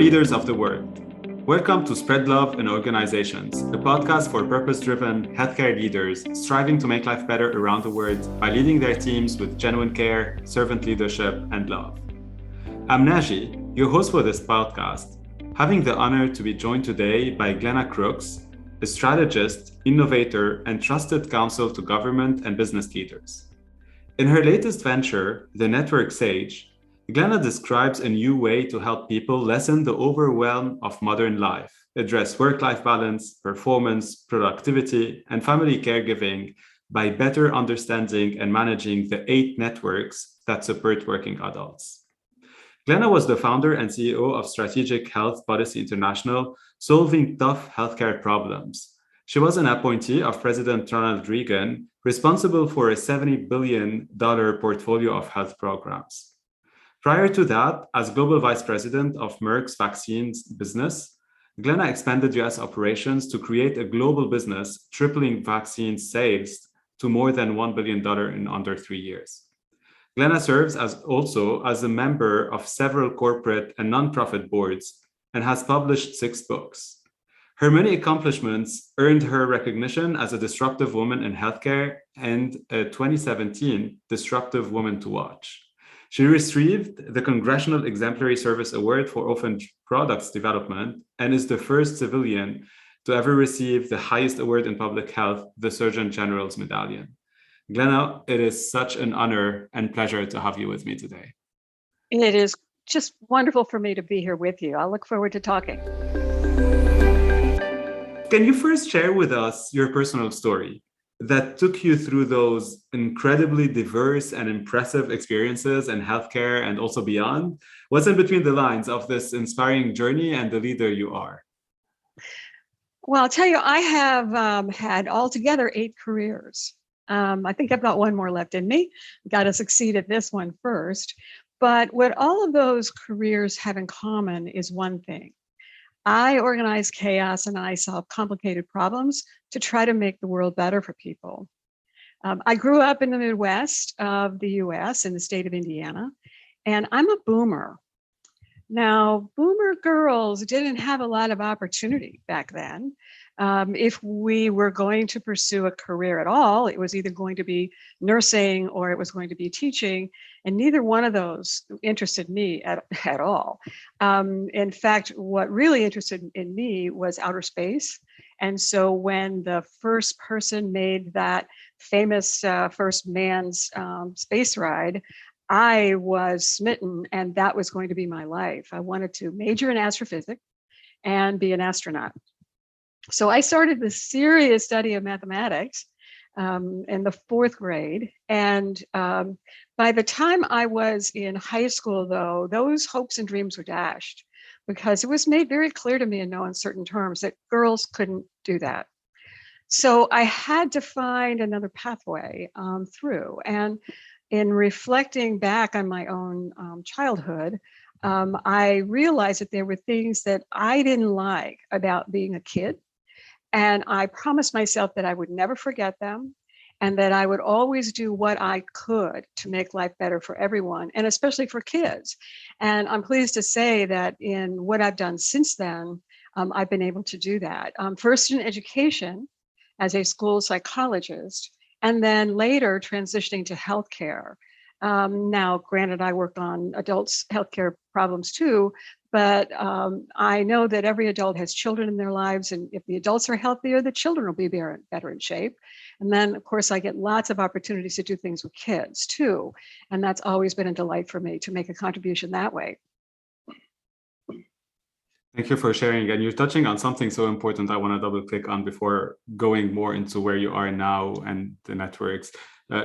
leaders of the world. Welcome to Spread Love in Organizations, a podcast for purpose-driven healthcare leaders striving to make life better around the world by leading their teams with genuine care, servant leadership, and love. I'm Naji, your host for this podcast, having the honor to be joined today by Glenna Crooks, a strategist, innovator, and trusted counsel to government and business leaders. In her latest venture, The Network Sage, Glenna describes a new way to help people lessen the overwhelm of modern life, address work-life balance, performance, productivity, and family caregiving by better understanding and managing the 8 networks that support working adults. Glenna was the founder and CEO of Strategic Health Policy International, solving tough healthcare problems. She was an appointee of President Ronald Reagan, responsible for a $70 billion portfolio of health programs. Prior to that, as Global Vice President of Merck's vaccines business, Glenna expanded US operations to create a global business, tripling vaccine sales to more than $1 billion in under 3 years. Glenna serves also as a member of several corporate and nonprofit boards and has published 6 books. Her many accomplishments earned her recognition as a disruptive woman in healthcare and a 2017 Disruptive Woman to Watch. She received the Congressional Exemplary Service Award for Orphan Products Development and is the first civilian to ever receive the highest award in public health, the Surgeon General's Medallion. Glenna, it is such an honor and pleasure to have you with me today. It is just wonderful for me to be here with you. I look forward to talking. Can you first share with us your personal story that took you through those incredibly diverse and impressive experiences in healthcare and also beyond? What's in between the lines of this inspiring journey and the leader you are? Well, I'll tell you, I have had altogether 8 careers. I think I've got one more left in me. Got to succeed at this one first. But what all of those careers have in common is one thing. I organize chaos and I solve complicated problems to try to make the world better for people. I grew up in the Midwest of the US in the state of Indiana, and I'm a boomer. Now, boomer girls didn't have a lot of opportunity back then. If we were going to pursue a career at all, it was either going to be nursing or it was going to be teaching, and neither one of those interested me at all. In fact, what really interested in me was outer space. And so when the first person made that famous first manned space ride, I was smitten, and that was going to be my life. I wanted to major in astrophysics and be an astronaut. So I started the serious study of mathematics in the 4th grade. And by the time I was in high school, though, those hopes and dreams were dashed because it was made very clear to me in no uncertain terms that girls couldn't do that. So I had to find another pathway through. And in reflecting back on my own childhood, I realized that there were things that I didn't like about being a kid. And I promised myself that I would never forget them and that I would always do what I could to make life better for everyone, and especially for kids. And I'm pleased to say that in what I've done since then, I've been able to do that. First in education as a school psychologist, and then later transitioning to healthcare. Now, granted, I work on adults' healthcare problems too, but I know that every adult has children in their lives, and if the adults are healthier, the children will be better in shape. And then, of course, I get lots of opportunities to do things with kids too, and that's always been a delight for me to make a contribution that way. Thank you for sharing. And you're touching on something so important I want to double click on before going more into where you are now and the networks.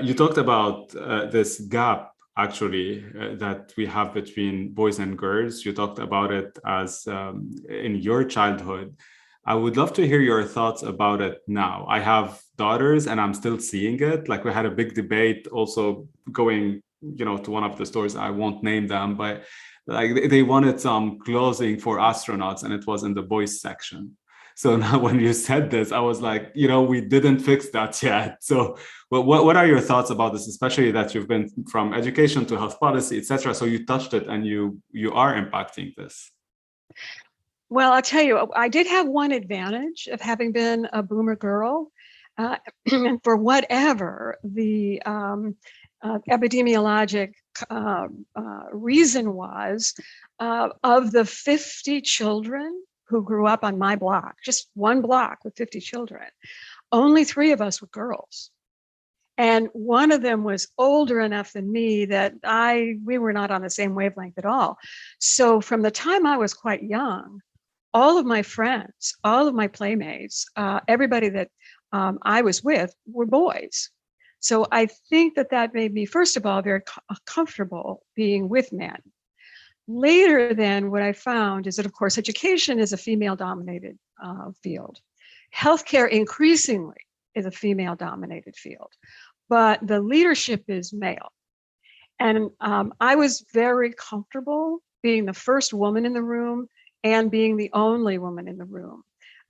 You talked about this gap, actually, that we have between boys and girls. You talked about it as in your childhood. I would love to hear your thoughts about it now. I have daughters and I'm still seeing it. Like, we had a big debate also going, to one of the stores. I won't name them, but like they wanted some clothing for astronauts and it was in the boys section. So now when you said this, I was like, we didn't fix that yet. So what are your thoughts about this, especially that you've been from education to health policy, et cetera? So you touched it and you are impacting this. Well, I'll tell you, I did have one advantage of having been a boomer girl. And for whatever the epidemiologic reason was, of the 50 children who grew up on my block, just one block with 50 children, only 3 of us were girls. And one of them was older enough than me that we were not on the same wavelength at all. So from the time I was quite young, all of my friends, all of my playmates, everybody that I was with were boys. So I think that made me, first of all, very comfortable being with men. Later then, what I found is that, of course, education is a female-dominated field. Healthcare increasingly is a female-dominated field, but the leadership is male. And I was very comfortable being the first woman in the room and being the only woman in the room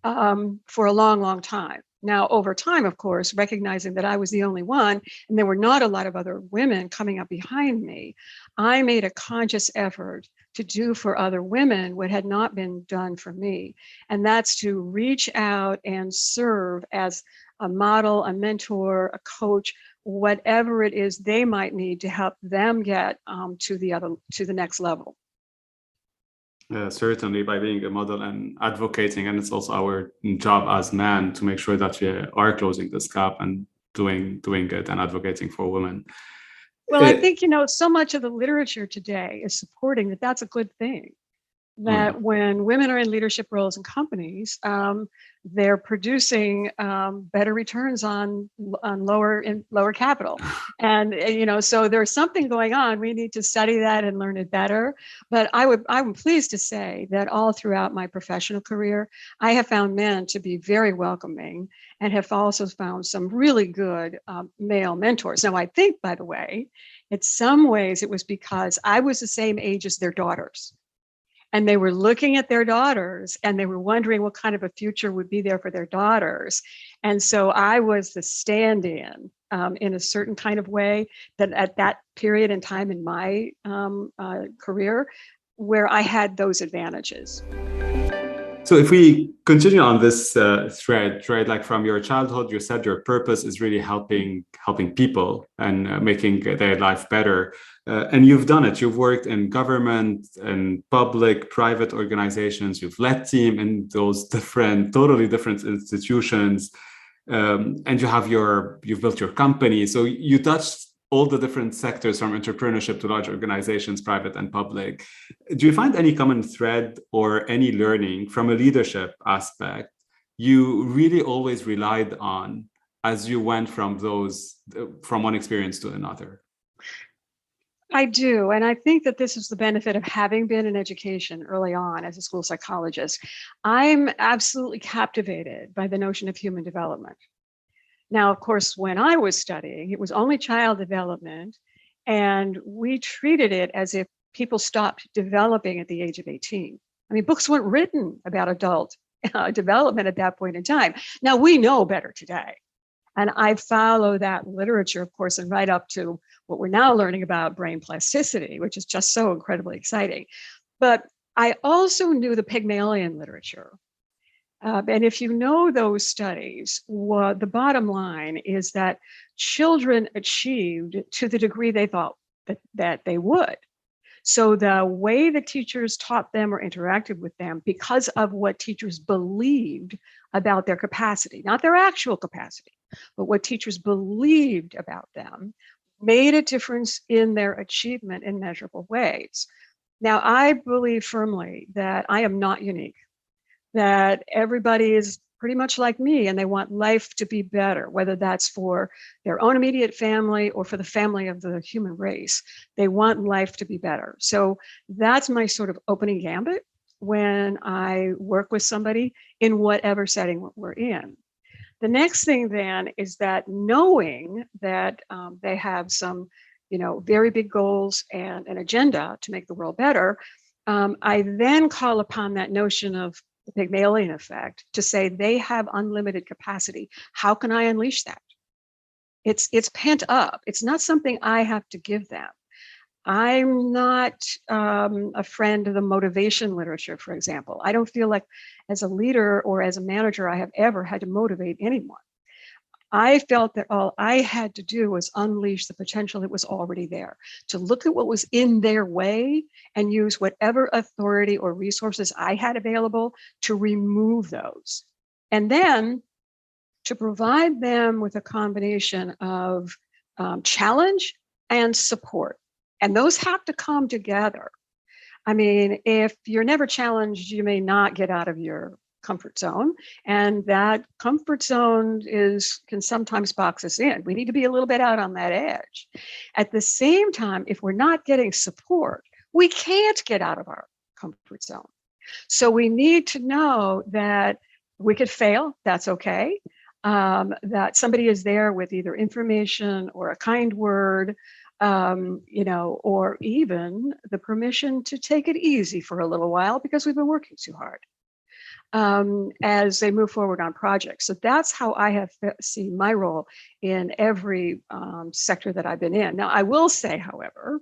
for a long, long time. Now, over time, of course, recognizing that I was the only one and there were not a lot of other women coming up behind me, I made a conscious effort to do for other women what had not been done for me. And that's to reach out and serve as a model, a mentor, a coach, whatever it is they might need to help them get to the next level. Certainly, by being a model and advocating, and it's also our job as men to make sure that we are closing this gap and doing it and advocating for women. Well, I think, so much of the literature today is supporting that that's a good thing. That when women are in leadership roles in companies, they're producing better returns on lower capital, and so there's something going on. We need to study that and learn it better. But I'm pleased to say that all throughout my professional career, I have found men to be very welcoming and have also found some really good male mentors. Now, I think, by the way, in some ways it was because I was the same age as their daughters. And they were looking at their daughters and they were wondering what kind of a future would be there for their daughters. And so I was the stand-in a certain kind of way that at that period in time in my career where I had those advantages. So if we continue on this thread, right, like from your childhood, you said your purpose is really helping people and making their life better. And you've done it. You've worked in government and public, private organizations. You've led team in those totally different institutions. And you've built your company. So you touched all the different sectors from entrepreneurship to large organizations, private and public. Do you find any common thread or any learning from a leadership aspect you really always relied on as you went from one experience to another? I do. And I think that this is the benefit of having been in education early on as a school psychologist. I'm absolutely captivated by the notion of human development. Now, of course, when I was studying, it was only child development, and we treated it as if people stopped developing at the age of 18. I mean, books weren't written about adult development at that point in time. Now, we know better today. And I follow that literature, of course, and right up to what we're now learning about brain plasticity, which is just so incredibly exciting. But I also knew the Pygmalion literature. And if you know those studies, the bottom line is that children achieved to the degree they thought that they would. So the way the teachers taught them or interacted with them, because of what teachers believed about their capacity, not their actual capacity, but what teachers believed about them, made a difference in their achievement in measurable ways. Now, I believe firmly that I am not unique, that everybody is pretty much like me and they want life to be better, whether that's for their own immediate family or for the family of the human race. They want life to be better. So that's my sort of opening gambit when I work with somebody in whatever setting we're in. The next thing then is that knowing that they have some, very big goals and an agenda to make the world better, I then call upon that notion of the Pygmalion effect to say they have unlimited capacity. How can I unleash that? It's pent up. It's not something I have to give them. I'm not a friend of the motivation literature, for example. I don't feel like as a leader or as a manager, I have ever had to motivate anyone. I felt that all I had to do was unleash the potential that was already there, to look at what was in their way and use whatever authority or resources I had available to remove those. And then to provide them with a combination of challenge and support. And those have to come together. I mean, if you're never challenged, you may not get out of your comfort zone. And that comfort zone can sometimes box us in. We need to be a little bit out on that edge. At the same time, if we're not getting support, we can't get out of our comfort zone. So we need to know that we could fail, that's okay. That somebody is there with either information or a kind word, or even the permission to take it easy for a little while because we've been working too hard as they move forward on projects. So that's how I have seen my role in every sector that I've been in. Now, I will say, however,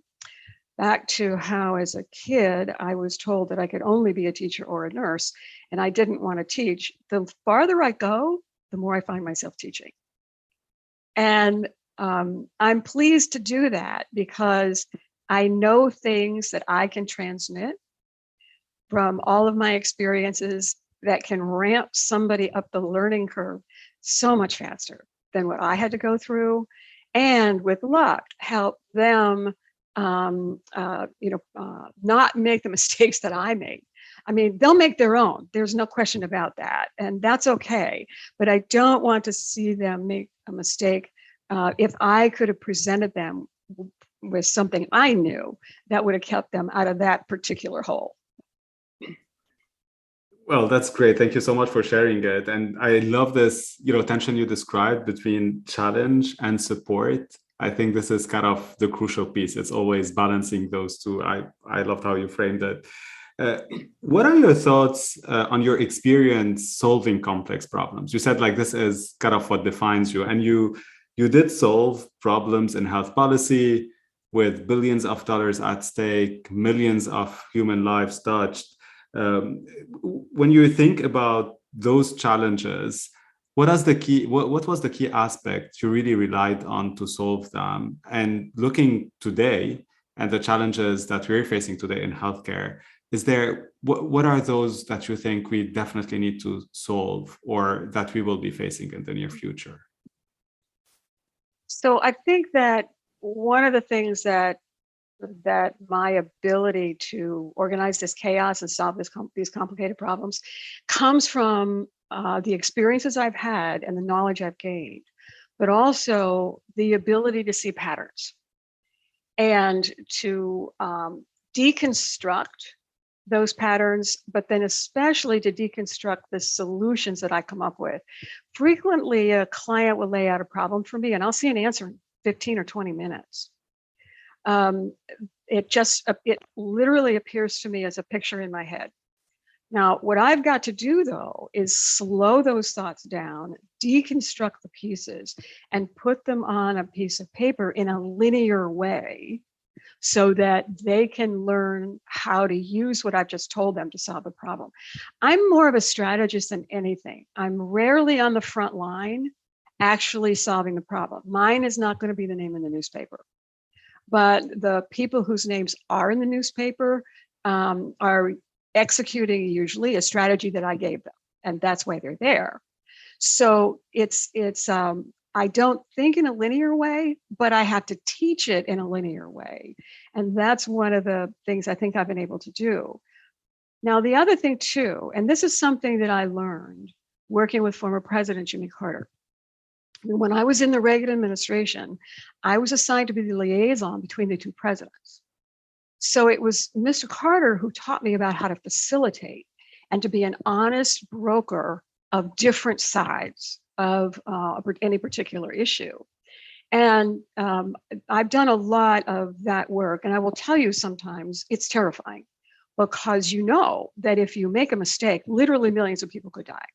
back to how as a kid, I was told that I could only be a teacher or a nurse, and I didn't want to teach. The farther I go, the more I find myself teaching. And I'm pleased to do that because I know things that I can transmit from all of my experiences that can ramp somebody up the learning curve so much faster than what I had to go through, and with luck, help them not make the mistakes that I made. I mean, they'll make their own. There's no question about that. And that's okay. But I don't want to see them make a mistake. If I could have presented them with something I knew, that would have kept them out of that particular hole. Well, that's great. Thank you so much for sharing it. And I love this, tension you described between challenge and support. I think this is kind of the crucial piece. It's always balancing those two. I loved how you framed it. What are your thoughts on your experience solving complex problems? You said like this is kind of what defines you, and you did solve problems in health policy with billions of dollars at stake, millions of human lives touched. When you think about those challenges, what was the key aspect you really relied on to solve them? And looking today at the challenges that we're facing today in healthcare, what are those that you think we definitely need to solve or that we will be facing in the near future? So I think that one of the things that my ability to organize this chaos and solve these complicated problems comes from the experiences I've had and the knowledge I've gained, but also the ability to see patterns and to deconstruct those patterns, but then especially to deconstruct the solutions that I come up with. Frequently, a client will lay out a problem for me and I'll see an answer in 15 or 20 minutes. It literally appears to me as a picture in my head. Now, what I've got to do though, is slow those thoughts down, deconstruct the pieces and put them on a piece of paper in a linear way so that they can learn how to use what I've just told them to solve a problem. I'm more of a strategist than anything. I'm rarely on the front line actually solving the problem. Mine is not going to be the name in the newspaper. But the people whose names are in the newspaper are executing usually a strategy that I gave them, and that's why they're there. So it's I don't think in a linear way, but I have to teach it in a linear way, and that's one of the things I think I've been able to do. Now, the other thing too, and this is something that I learned working with former President Jimmy Carter. When I was in the Reagan administration, I was assigned to be the liaison between the two presidents. So it was Mr. Carter who taught me about how to facilitate and to be an honest broker of different sides of any particular issue. And I've done a lot of that work. And I will tell you sometimes it's terrifying because you know that if you make a mistake, literally millions of people could die.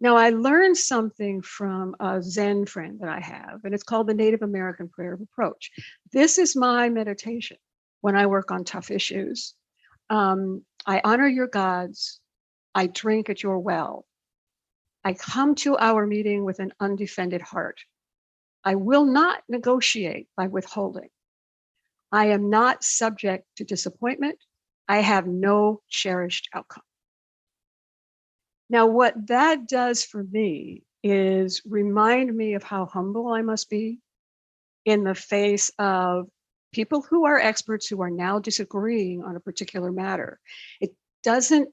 Now, I learned something from a Zen friend that I have, and it's called the Native American Prayer of Approach. This is my meditation when I work on tough issues. I honor your gods. I drink at your well. I come to our meeting with an undefended heart. I will not negotiate by withholding. I am not subject to disappointment. I have no cherished outcome. Now, what that does for me is remind me of how humble I must be in the face of people who are experts who are now disagreeing on a particular matter. It doesn't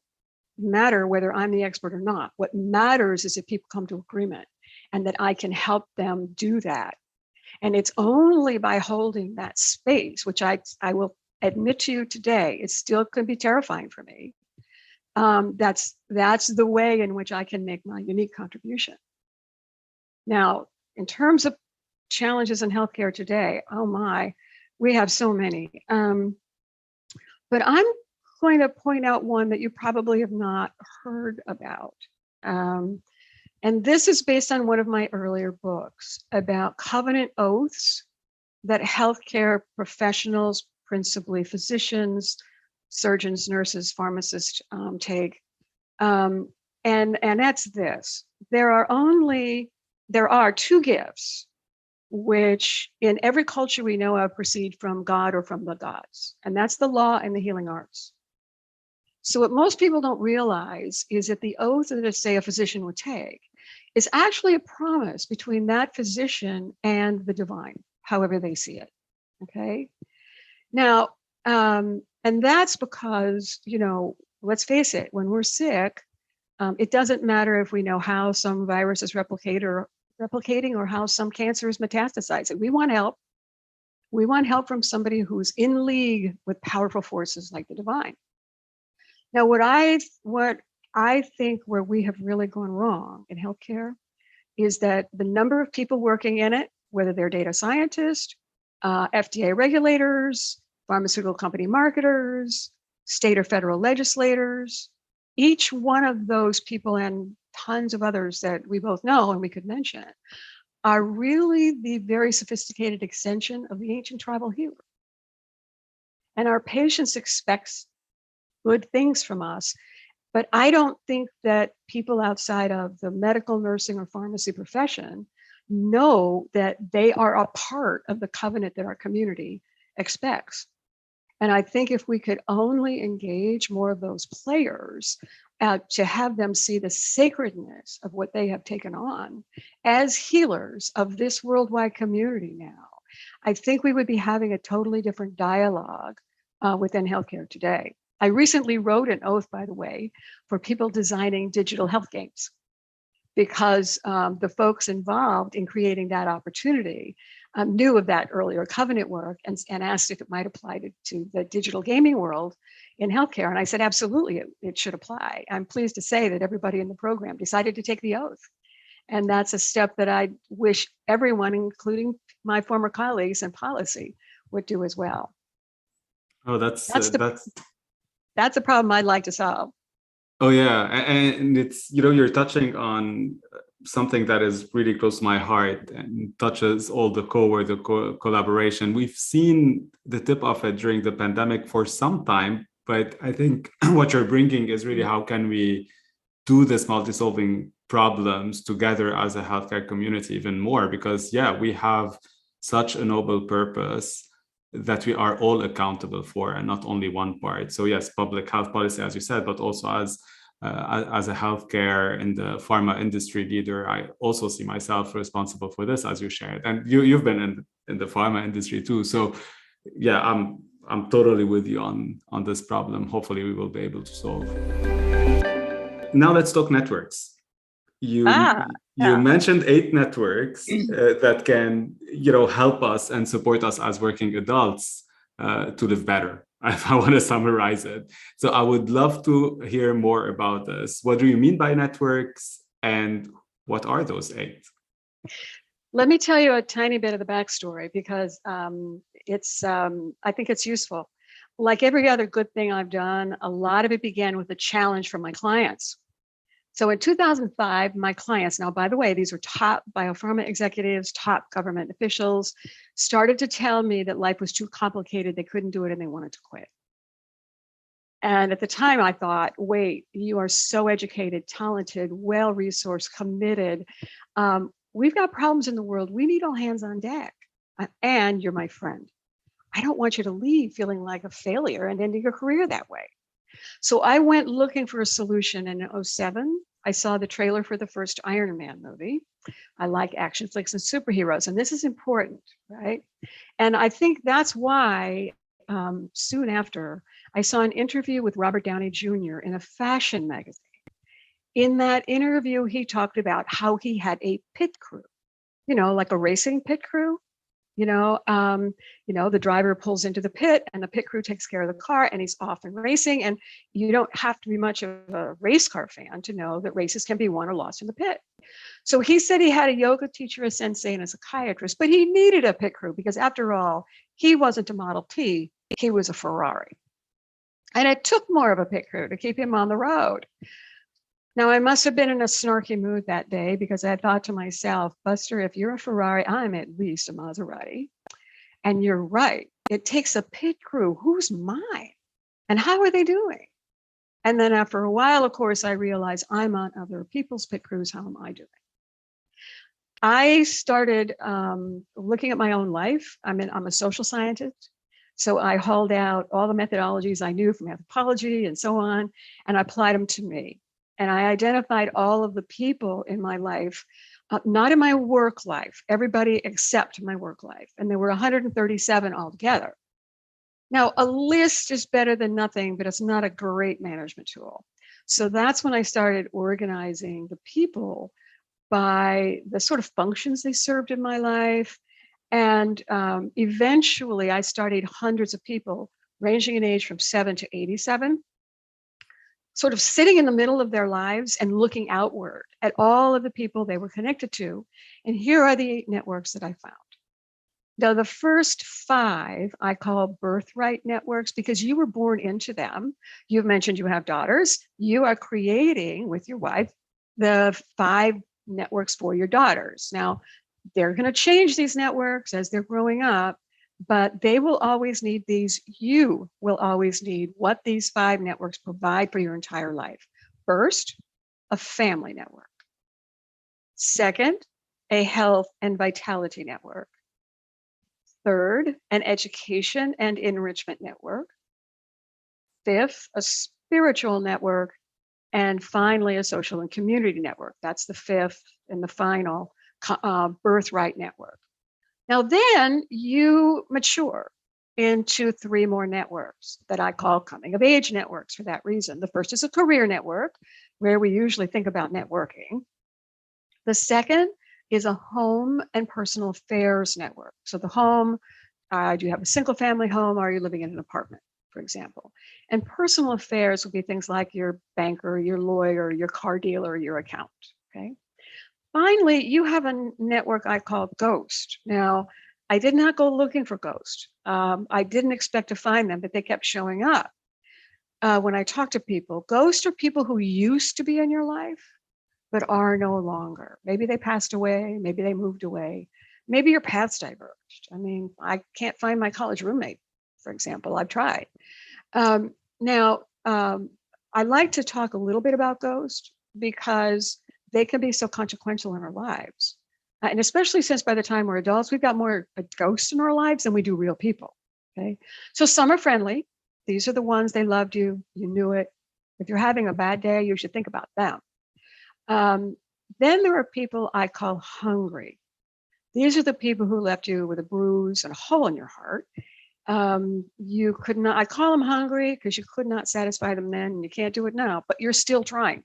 matter whether I'm the expert or not. What matters is if people come to agreement and that I can help them do that. And it's only by holding that space, which I will admit to you today, it still can be terrifying for me. That's the way in which I can make my unique contribution. Now, in terms of challenges in healthcare today, oh my, we have so many. But I'm going to point out one that you probably have not heard about. And this is based on one of my earlier books about covenant oaths that healthcare professionals, principally physicians, surgeons, nurses, pharmacists take. And that's this. There are two gifts which in every culture we know of proceed from God or from the gods, and that's the law and the healing arts. So what most people don't realize is that the oath that, say, a physician would take is actually a promise between that physician and the divine, however they see it. Okay. Now, and that's because, let's face it, when we're sick, it doesn't matter if we know how some virus is replicating or how some cancer is metastasizing. We want help. We want help from somebody who's in league with powerful forces like the divine. Now, what I think where we have really gone wrong in healthcare is that the number of people working in it, whether they're data scientists, FDA regulators, pharmaceutical company marketers, state or federal legislators, each one of those people and tons of others that we both know and we could mention are really the very sophisticated extension of the ancient tribal healer. And our patients expect good things from us. But I don't think that people outside of the medical, nursing, or pharmacy profession know that they are a part of the covenant that our community expects. And I think if we could only engage more of those players to have them see the sacredness of what they have taken on as healers of this worldwide community now, I think we would be having a totally different dialogue within healthcare today. I recently wrote an oath, by the way, for people designing digital health games, because the folks involved in creating that opportunity knew of that earlier covenant work and asked if it might apply to the digital gaming world in healthcare. And I said, absolutely, it should apply. I'm pleased to say that everybody in the program decided to take the oath. And that's a step that I wish everyone, including my former colleagues in policy, would do as well. Oh, that's a problem I'd like to solve. Oh yeah, and it's, you're touching on something that is really close to my heart and touches all the core, the collaboration. We've seen the tip of it during the pandemic for some time, but I think what you're bringing is really how can we do this multi-solving problems together as a healthcare community even more, because we have such a noble purpose that we are all accountable for, and not only one part. So yes, public health policy, as you said, but also as a healthcare and the pharma industry leader, I also see myself responsible for this, as you shared. And you've been in the pharma industry too. So I'm totally with you on this problem. Hopefully we will be able to solve. Now let's talk networks. You mentioned 8 networks that can, help us and support us as working adults to live better, if I want to summarize it. So I would love to hear more about this. What do you mean by networks, and what are those 8? Let me tell you a tiny bit of the backstory, because I think it's useful. Like every other good thing I've done, a lot of it began with a challenge from my clients. So in 2005, my clients, now, by the way, these were top biopharma executives, top government officials, started to tell me that life was too complicated. They couldn't do it and they wanted to quit. And at the time I thought, wait, you are so educated, talented, well-resourced, committed. We've got problems in the world. We need all hands on deck. And you're my friend. I don't want you to leave feeling like a failure and ending your career that way. So I went looking for a solution in 2007. I saw the trailer for the first Iron Man movie. I like action flicks and superheroes, and this is important, right? And I think that's why soon after, I saw an interview with Robert Downey Jr. in a fashion magazine. In that interview, he talked about how he had a pit crew, like a racing pit crew. The driver pulls into the pit and the pit crew takes care of the car and he's off and racing. And you don't have to be much of a race car fan to know that races can be won or lost in the pit. So he said he had a yoga teacher, a sensei, and a psychiatrist, but he needed a pit crew because after all, he wasn't a Model T, he was a Ferrari. And it took more of a pit crew to keep him on the road. Now, I must have been in a snarky mood that day because I thought to myself, Buster, if you're a Ferrari, I'm at least a Maserati. And you're right. It takes a pit crew. Who's mine? And how are they doing? And then after a while, of course, I realized I'm on other people's pit crews. How am I doing? I started looking at my own life. I'm a social scientist. So I hauled out all the methodologies I knew from anthropology and so on, and I applied them to me. And I identified all of the people in my life, not in my work life, everybody except my work life. And there were 137 altogether. Now, a list is better than nothing, but it's not a great management tool. So that's when I started organizing the people by the sort of functions they served in my life. And eventually I studied hundreds of people ranging in age from 7 to 87. Sort of sitting in the middle of their lives and looking outward at all of the people they were connected to. And here are the networks that I found. Now, the first 5 I call birthright networks because you were born into them. You've mentioned you have daughters. You are creating with your wife the 5 networks for your daughters. Now, they're going to change these networks as they're growing up, but they will always need these. You will always need what these 5 networks provide for your entire life. First, a family network. Second, a health and vitality network. Third, an education and enrichment network. Fifth, a spiritual network. And finally, a social and community network. That's the 5th and the final birthright network. Now, then you mature into 3 more networks that I call coming of age networks for that reason. The first is a career network, where we usually think about networking. The second is a home and personal affairs network. So the home, do you have a single family home or are you living in an apartment, for example? And personal affairs would be things like your banker, your lawyer, your car dealer, your accountant, okay? Finally, you have a network I call Ghost. Now, I did not go looking for Ghost. I didn't expect to find them, but they kept showing up. When I talk to people, Ghosts are people who used to be in your life, but are no longer. Maybe they passed away, maybe they moved away, maybe your paths diverged. I mean, I can't find my college roommate, for example. I've tried. Now, I like to talk a little bit about Ghost because they can be so consequential in our lives. And especially since by the time we're adults, we've got more ghosts in our lives than we do real people, okay? So some are friendly. These are the ones, they loved you, you knew it. If you're having a bad day, you should think about them. Then there are people I call hungry. These are the people who left you with a bruise and a hole in your heart. You could not, I call them hungry because you could not satisfy them then and you can't do it now, but you're still trying.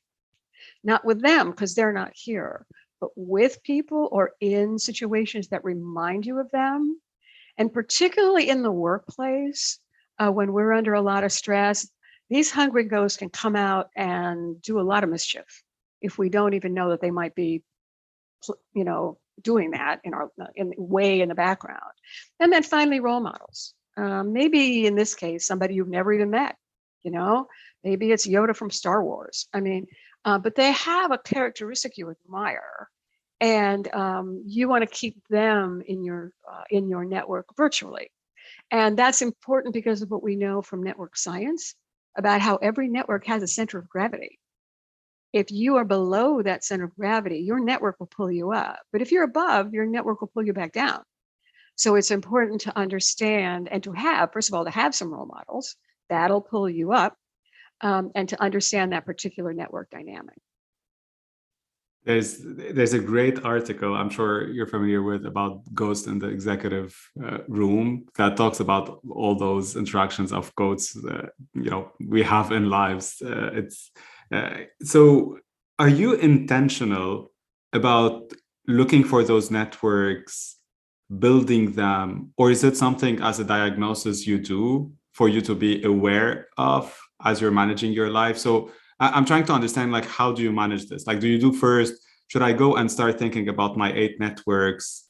Not with them because they're not here, but with people or in situations that remind you of them. And particularly in the workplace, when we're under a lot of stress, these hungry ghosts can come out and do a lot of mischief if we don't even know that they might be, doing that way in the background. And then finally, role models. Maybe in this case, somebody you've never even met, maybe it's Yoda from Star Wars. I mean, but they have a characteristic you admire, and you want to keep them in your network virtually. And that's important because of what we know from network science about how every network has a center of gravity. If you are below that center of gravity, your network will pull you up. But if you're above, your network will pull you back down. So it's important to understand and to have, first of all, to have some role models that'll pull you up, and to understand that particular network dynamic. There's a great article I'm sure you're familiar with about ghosts in the executive room that talks about all those interactions of ghosts we have in lives. So are you intentional about looking for those networks, building them, or is it something as a diagnosis you do for you to be aware of as you're managing your life? So I'm trying to understand, like, how do you manage this? Like, do you do first, should I go and start thinking about my 8 networks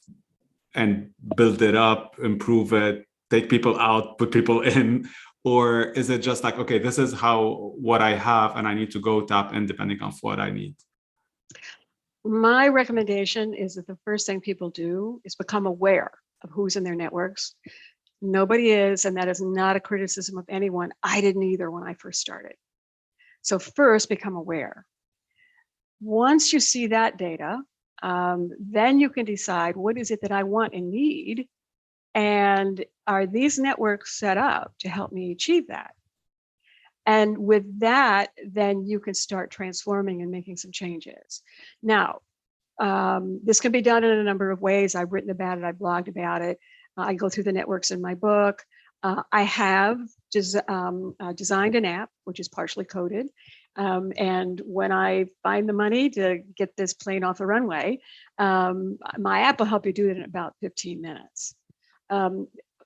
and build it up, improve it, take people out, put people in? Or is it just like, okay, this is what I have and I need to go tap in depending on what I need? My recommendation is that the first thing people do is become aware of who's in their networks. Nobody is, and that is not a criticism of anyone. I didn't either when I first started. So first, become aware. Once you see that data, then you can decide, what is it that I want and need? And are these networks set up to help me achieve that? And with that, then you can start transforming and making some changes. Now, this can be done in a number of ways. I've written about it, I've blogged about it. I go through the networks in my book. I have designed an app, which is partially coded. And when I find the money to get this plane off the runway, my app will help you do it in about 15 minutes.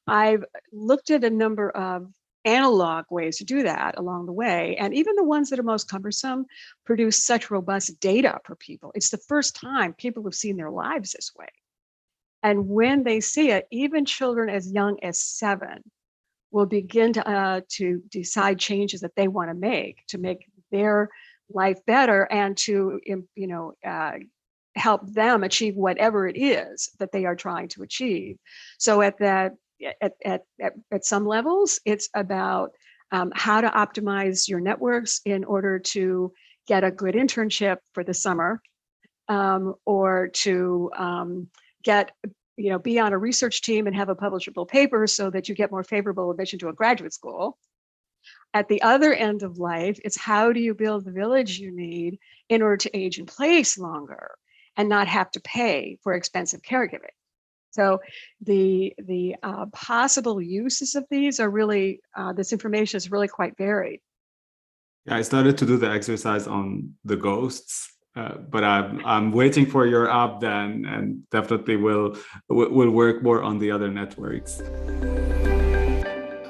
I've looked at a number of analog ways to do that along the way. And even the ones that are most cumbersome produce such robust data for people. It's the first time people have seen their lives this way. And when they see it, even children as young as 7 will begin to decide changes that they want to make their life better and to help them achieve whatever it is that they are trying to achieve. So at some levels, it's about how to optimize your networks in order to get a good internship for the summer, or to be on a research team and have a publishable paper so that you get more favorable admission to a graduate school. At the other end of life, it's how do you build the village you need in order to age in place longer and not have to pay for expensive caregiving. So the possible uses of these are really, this information is really quite varied. Yeah, I started to do the exercise on the ghosts, but I'm waiting for your app then, and definitely will work more on the other networks.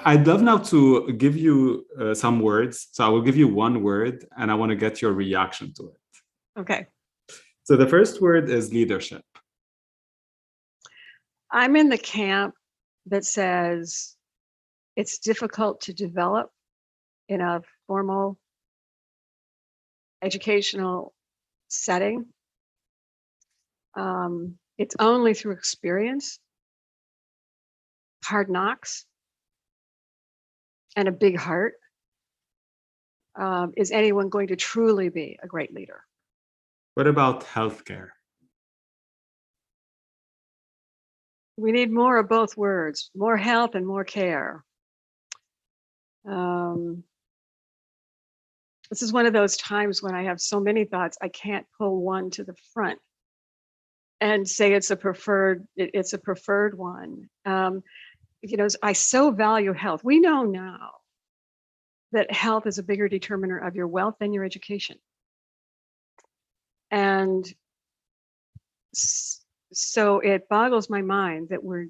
I'd love now to give you some words. So I will give you one word, and I want to get your reaction to it. Okay. So the first word is leadership. I'm in the camp that says it's difficult to develop in a formal educational setting. It's only through experience, hard knocks, and a big heart is anyone going to truly be a great leader. What about healthcare? We need more of both words, more health and more care. This is one of those times when I have so many thoughts, I can't pull one to the front and say it's a preferred one. I so value health. We know now that health is a bigger determiner of your wealth than your education. And so it boggles my mind that we're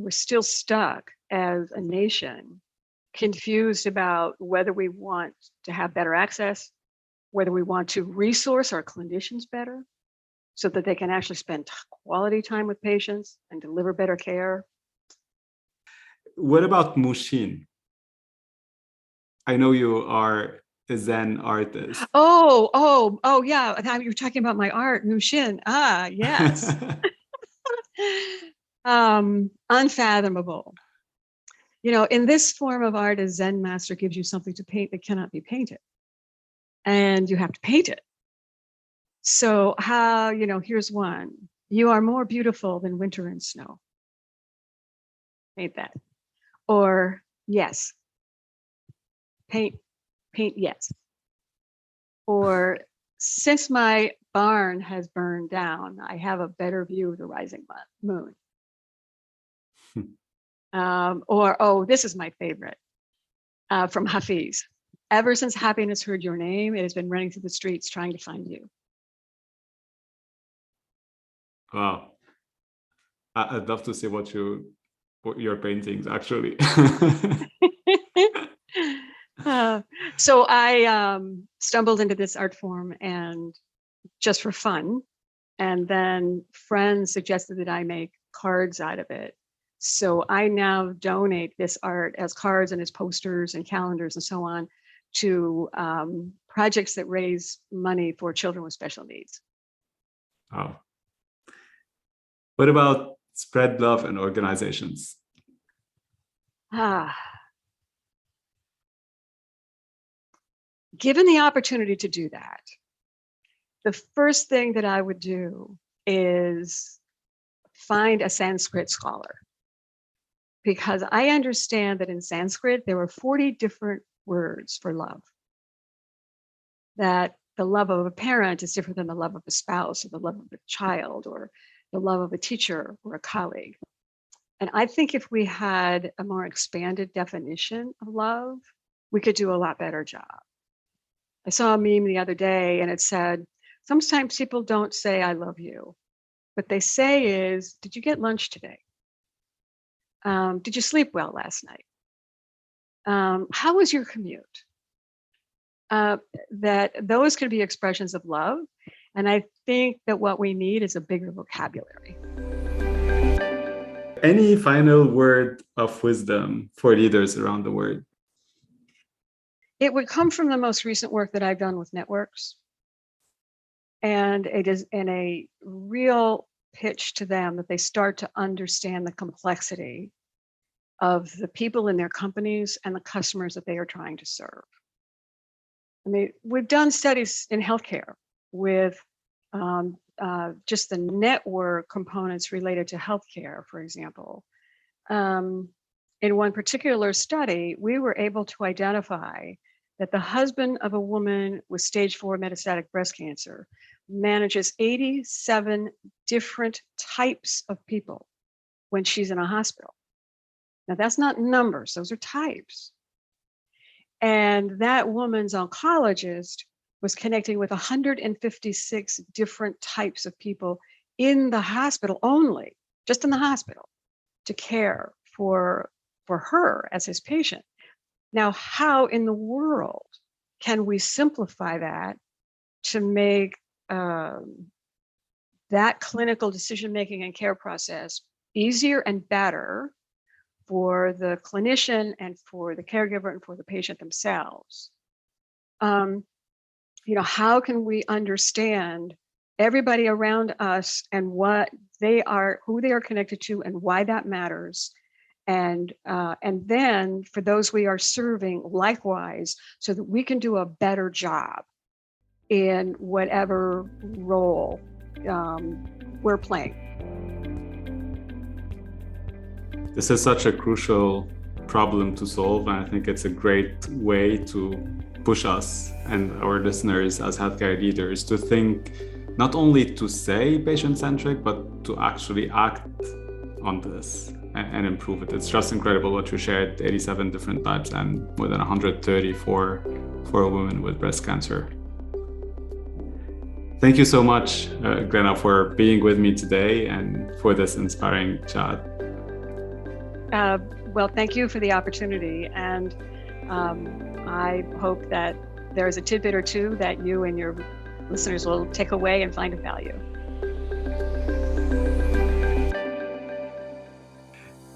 still stuck as a nation, confused about whether we want to have better access, whether we want to resource our clinicians better so that they can actually spend quality time with patients and deliver better care. What about Mushin? I know you are Zen artist? Oh, yeah. I thought you were talking about my art, Mushin. Yes. Unfathomable. In this form of art, a Zen master gives you something to paint that cannot be painted. And you have to paint it. So here's one. You are more beautiful than winter and snow. Paint that. Or yes. Paint yes. Or since my barn has burned down, I have a better view of the rising moon. This is my favorite, from Hafiz. Ever since happiness heard your name, it has been running through the streets trying to find you. Wow. I'd love to see what your paintings actually. So I stumbled into this art form and just for fun. And then friends suggested that I make cards out of it. So I now donate this art as cards and as posters and calendars and so on to projects that raise money for children with special needs. Wow. What about spread love and organizations? Given the opportunity to do that, the first thing that I would do is find a Sanskrit scholar. Because I understand that in Sanskrit, there are 40 different words for love. That the love of a parent is different than the love of a spouse or the love of a child or the love of a teacher or a colleague. And I think if we had a more expanded definition of love, we could do a lot better job. I saw a meme the other day and it said, sometimes people don't say, I love you. What they say is, did you get lunch today? Did you sleep well last night? How was your commute? That those could be expressions of love. And I think that what we need is a bigger vocabulary. Any final word of wisdom for leaders around the world? It would come from the most recent work that I've done with networks. And it is in a real pitch to them that they start to understand the complexity of the people in their companies and the customers that they are trying to serve. I mean, we've done studies in healthcare with just the network components related to healthcare, for example. In one particular study, we were able to identify that the husband of a woman with stage 4 metastatic breast cancer manages 87 different types of people when she's in a hospital. Now, that's not numbers, those are types. And that woman's oncologist was connecting with 156 different types of people in the hospital only, just in the hospital, to care for her as his patient. Now, how in the world can we simplify that to make that clinical decision-making and care process easier and better for the clinician and for the caregiver and for the patient themselves? How can we understand everybody around us and what they are, who they are connected to, and why that matters? And then for those we are serving, likewise, so that we can do a better job in whatever role we're playing. This is such a crucial problem to solve, and I think it's a great way to push us and our listeners as healthcare leaders to think not only to say patient-centric, but to actually act on this and improve it. It's just incredible what you shared, 87 different types and more than 130 for a woman with breast cancer. Thank you so much, Glenna, for being with me today and for this inspiring chat. Well, thank you for the opportunity. And I hope that there's a tidbit or two that you and your listeners will take away and find of value.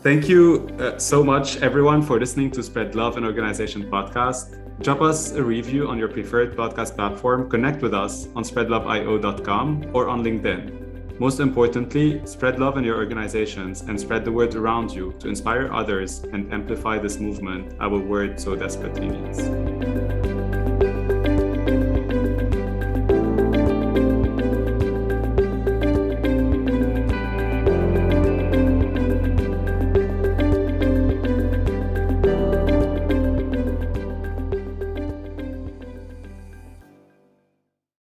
Thank you so much, everyone, for listening to Spread Love in Organization podcast. Drop us a review on your preferred podcast platform, connect with us on SpreadLoveIO.com or on LinkedIn. Most importantly, spread love in your organizations and spread the word around you to inspire others and amplify this movement our world so desperately needs.